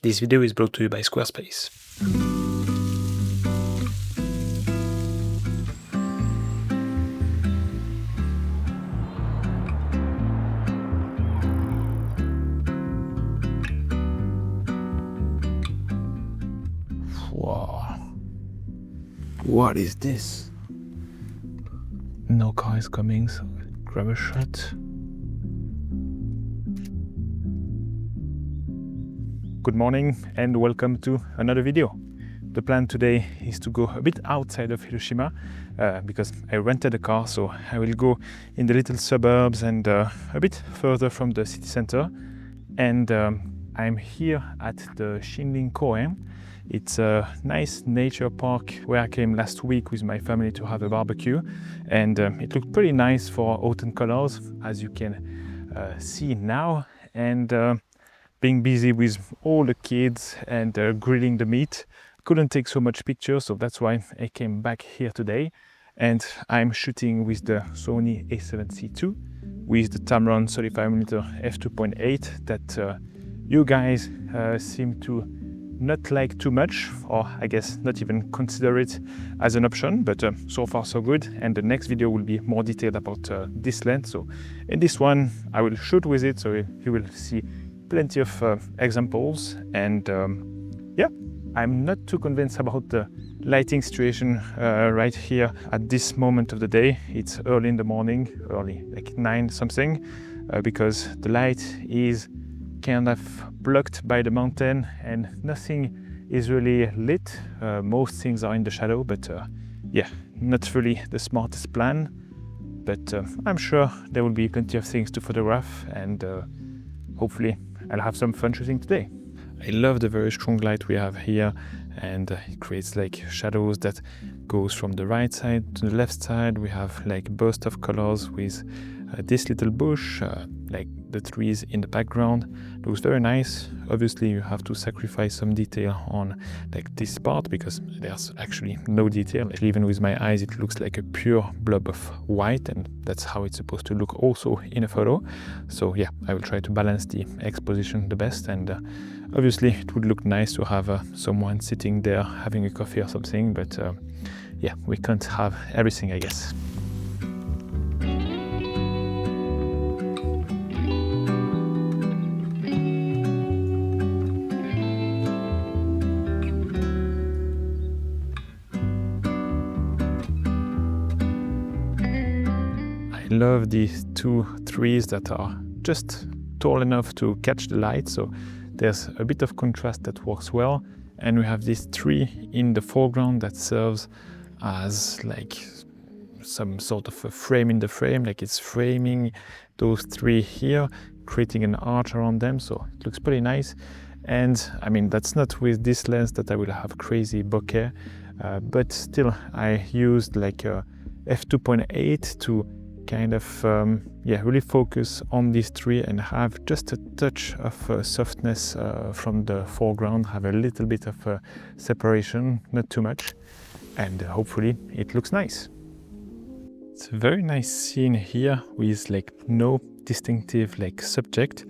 This video is brought to you by Squarespace. Wow. What is this? No car is coming, so I'll grab a shot. Good morning and welcome to another video. The plan today is to go a bit outside of Hiroshima because I rented a car, so I will go in the little suburbs and a bit further from the city center. And I'm here at the Shinrin-koen. It's a nice nature park where I came last week with my family to have a barbecue, and it looked pretty nice for autumn colors, as you can see now. And being busy with all the kids and grilling the meat, couldn't take so much pictures, so that's why I came back here today. And I'm shooting with the Sony a7C II with the Tamron 35mm f2.8 that you guys seem to not like too much, or I guess not even consider it as an option, but so far so good. And the next video will be more detailed about this lens. So in this one I will shoot with it, so you will see plenty of examples. And yeah, I'm not too convinced about the lighting situation right here at this moment of the day. It's early in the morning, early like 9 something, because the light is kind of blocked by the mountain and nothing is really lit. Most things are in the shadow, but yeah, not really the smartest plan. But I'm sure there will be plenty of things to photograph, and hopefully I'll have some fun shooting today. I love the very strong light we have here, and it creates like shadows that goes from the right side to the left side. We have like burst of colors with this little bush, like the trees in the background. Looks very nice. Obviously you have to sacrifice some detail on like this part because there's actually no detail. Like, even with my eyes it looks like a pure blob of white, and that's how it's supposed to look also in a photo. So yeah, I will try to balance the exposition the best, and obviously it would look nice to have someone sitting there having a coffee or something, but yeah, we can't have everything, I guess. I love these two trees that are just tall enough to catch the light, so there's a bit of contrast that works well. And we have this tree in the foreground that serves as like some sort of a frame in the frame, like it's framing those three here, creating an arch around them, so it looks pretty nice. And I mean, that's not with this lens that I will have crazy bokeh, but still I used like a f2.8 to kind of yeah, really focus on these three and have just a touch of softness from the foreground, have a little bit of separation, not too much, and hopefully it looks nice. It's a very nice scene here with like no distinctive like subject.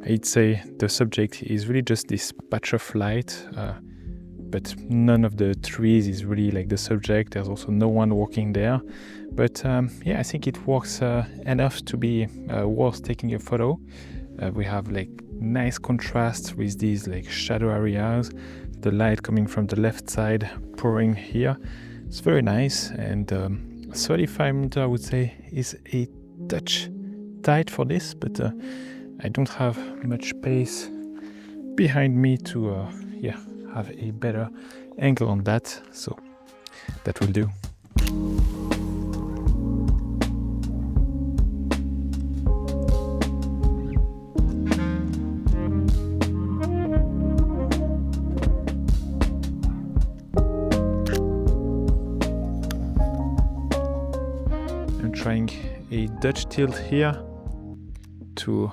I'd say the subject is really just this patch of light, but none of the trees is really like the subject. There's also no one walking there. But yeah, I think it works enough to be worth taking a photo. We have like nice contrast with these like shadow areas, the light coming from the left side pouring here. It's very nice, and 35mm I would say is a touch tight for this, but I don't have much space behind me to yeah, have a better angle on that, so that will do. I'm trying a Dutch tilt here to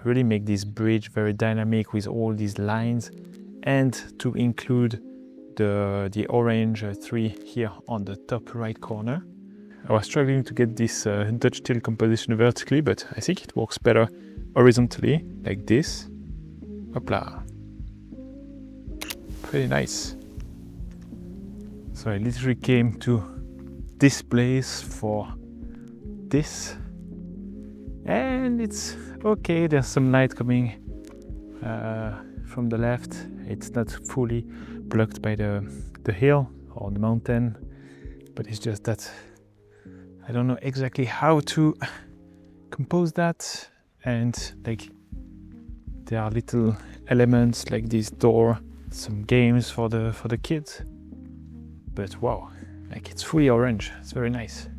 really make this bridge very dynamic with all these lines, and to include the orange tree here on the top right corner. I was struggling to get this Dutch tilt composition vertically, but I think it works better horizontally, like this. Hopla. pretty nice. So I literally came to this place for this, and it's okay. There's some light coming from the left. It's not fully blocked by the hill or the mountain, but it's just that I don't know exactly how to compose that. And like there are little elements like this door, some games for the kids, but wow, like it's fully orange. It's very nice.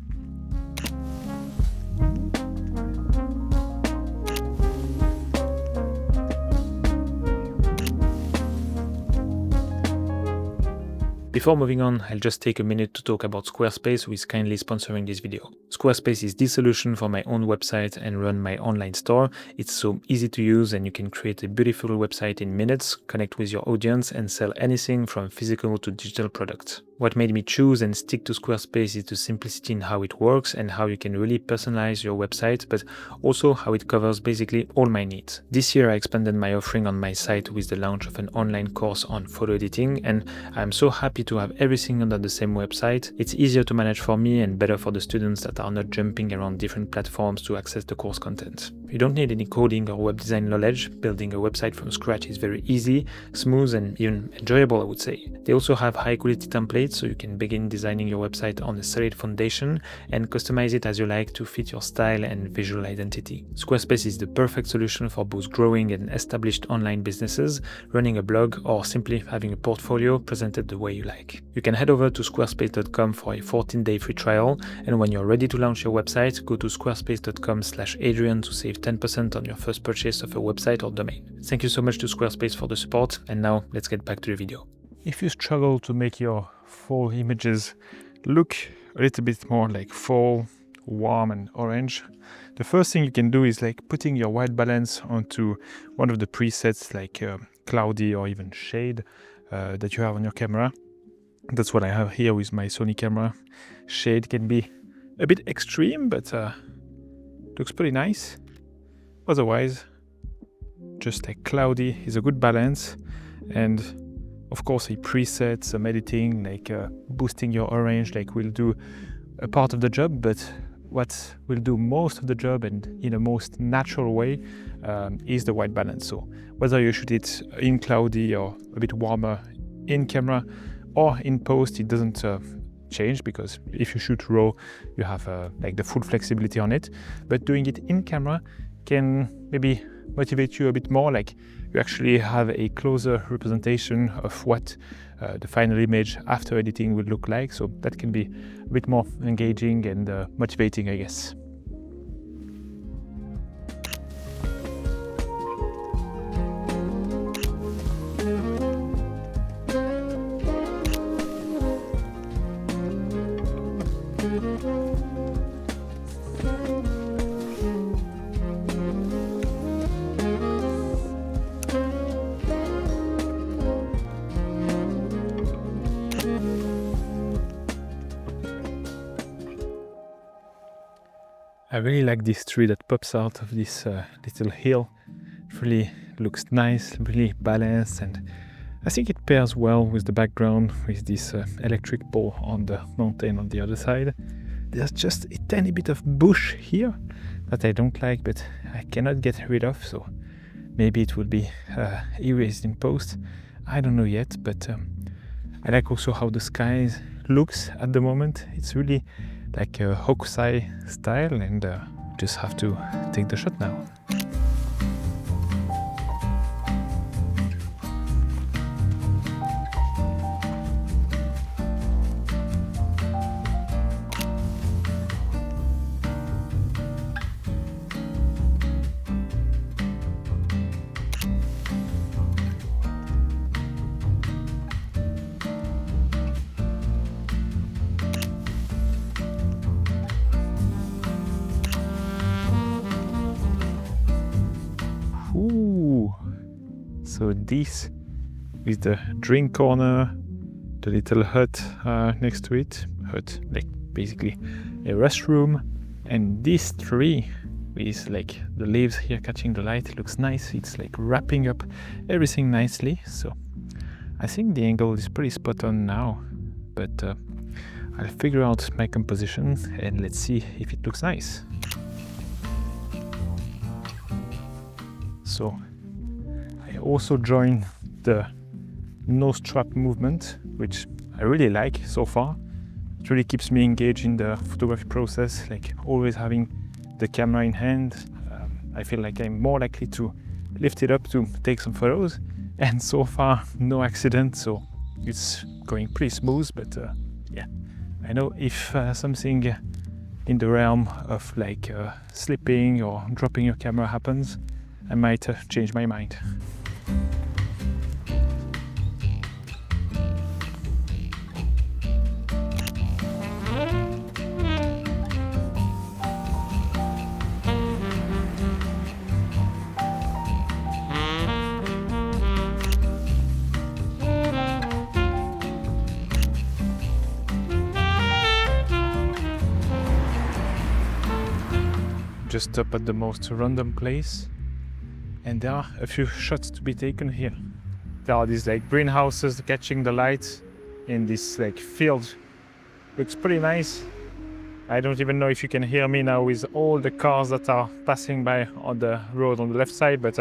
Before moving on, I'll just take a minute to talk about Squarespace, who is kindly sponsoring this video. Squarespace is the solution for my own website and run my online store. It's so easy to use and you can create a beautiful website in minutes, connect with your audience and sell anything from physical to digital products. What made me choose and stick to Squarespace is the simplicity in how it works and how you can really personalize your website, but also how it covers basically all my needs. This year I expanded my offering on my site with the launch of an online course on photo editing, and I'm so happy to have everything under the same website. It's easier to manage for me and better for the students that are not jumping around different platforms to access the course content. You don't need any coding or web design knowledge. Building a website from scratch is very easy, smooth and even enjoyable, I would say. They also have high quality templates so you can begin designing your website on a solid foundation and customize it as you like to fit your style and visual identity. Squarespace is the perfect solution for both growing and established online businesses, running a blog, or simply having a portfolio presented the way you like. You can head over to squarespace.com for a 14-day free trial, and when you're ready to launch your website, go to squarespace.com/Adrian to save 10% on your first purchase of a website or domain. Thank you so much to Squarespace for the support, and now let's get back to the video. If you struggle to make your fall images look a little bit more like fall, warm and orange, the first thing you can do is like putting your white balance onto one of the presets like cloudy or even shade that you have on your camera. That's what I have here with my Sony camera. Shade can be a bit extreme, but looks pretty nice. Otherwise, just like cloudy is a good balance, and of course a preset, some editing like boosting your orange like will do a part of the job, but what will do most of the job and in a most natural way is the white balance. So whether you shoot it in cloudy or a bit warmer in camera or in post, it doesn't change, because if you shoot raw you have like the full flexibility on it, but doing it in camera can maybe motivate you a bit more, like you actually have a closer representation of what the final image after editing will look like, so that can be a bit more engaging and motivating, I guess. I really like this tree that pops out of this little hill. It really looks nice, really balanced, and I think it pairs well with the background with this electric pole on the mountain on the other side. There's just a tiny bit of bush here that I don't like, but I cannot get rid of, so maybe it will be erased in post. I don't know yet, but I like also how the sky looks at the moment. It's really like a Hokusai style, and just have to take the shot now. So this is the drink corner, the little hut next to it, hut like basically a restroom, and this tree with like the leaves here catching the light looks nice. It's like wrapping up everything nicely, so I think the angle is pretty spot on now, but I'll figure out my composition and let's see if it looks nice. So I also joined the nose strap movement, which I really like so far. It really keeps me engaged in the photography process, like always having the camera in hand. I feel like I'm more likely to lift it up to take some photos, and so far no accident, so it's going pretty smooth. But yeah, I know if something in the realm of like slipping or dropping your camera happens, I might change my mind. Just stop at the most random place, and there are a few shots to be taken here. There are these like greenhouses catching the light in this like field. Looks pretty nice. I don't even know if you can hear me now with all the cars that are passing by on the road on the left side, but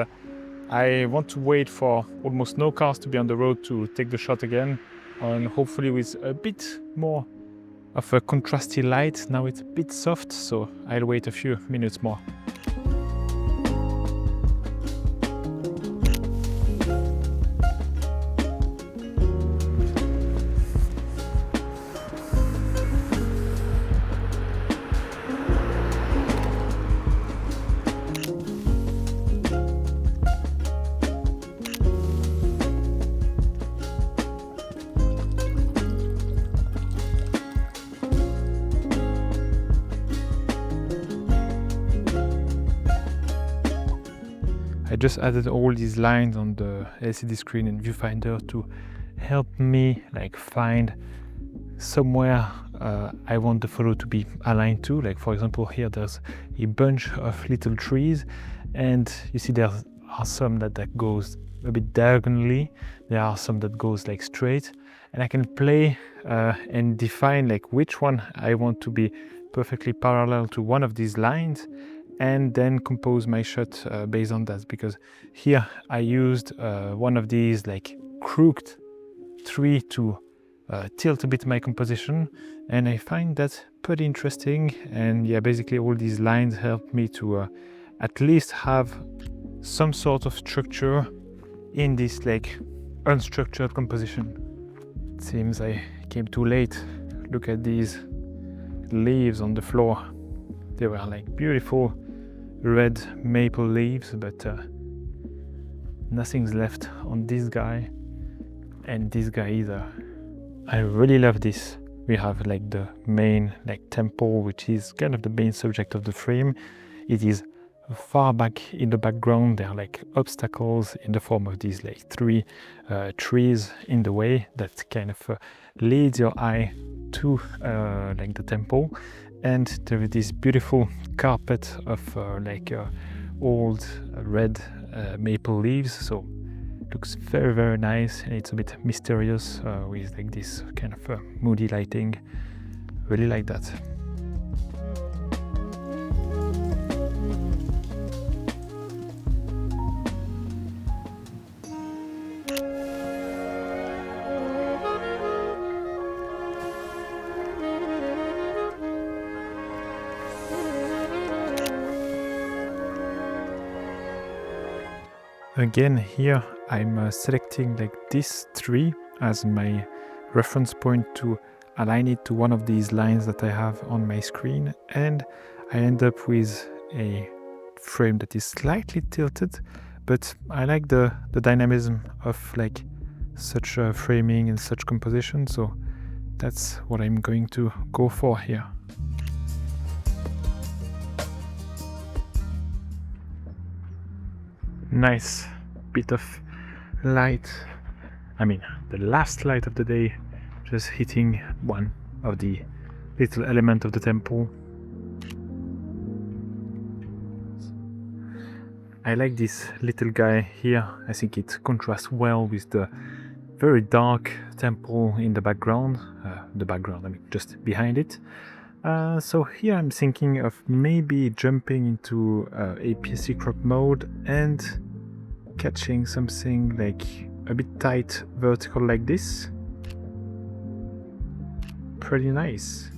I want to wait for almost no cars to be on the road to take the shot again, and hopefully with a bit more of a contrasty light. Now it's a bit soft, so I'll wait a few minutes more. I just added all these lines on the LCD screen and viewfinder to help me like find somewhere I want the photo to be aligned to. Like for example, here there's a bunch of little trees, and you see there are some that goes a bit diagonally, there are some that goes like straight, and I can play and define like which one I want to be perfectly parallel to one of these lines, and then compose my shot based on that. Because here I used one of these like crooked tree to tilt a bit my composition, and I find that pretty interesting. And yeah, basically all these lines help me to at least have some sort of structure in this like unstructured composition. It seems I came too late. Look at these leaves on the floor. They were like beautiful red maple leaves, but nothing's left on this guy and this guy either. I really love this. We have like the main like temple, which is kind of the main subject of the frame. It is far back in the background. There are like obstacles in the form of these like three trees in the way that kind of leads your eye to like the temple. And there is this beautiful carpet of old red maple leaves, so it looks very, very nice, and it's a bit mysterious with like this kind of moody lighting. Really like that. Again, here I'm selecting like this tree as my reference point to align it to one of these lines that I have on my screen, and I end up with a frame that is slightly tilted, but I like the dynamism of like such framing and such composition, so that's what I'm going to go for here. Nice bit of light. I mean, the last light of the day, just hitting one of the little element of the temple. I like this little guy here. I think it contrasts well with the very dark temple in the background. I mean just behind it. So here I'm thinking of maybe jumping into APS crop mode and catching something like a bit tight vertical like this. Pretty nice.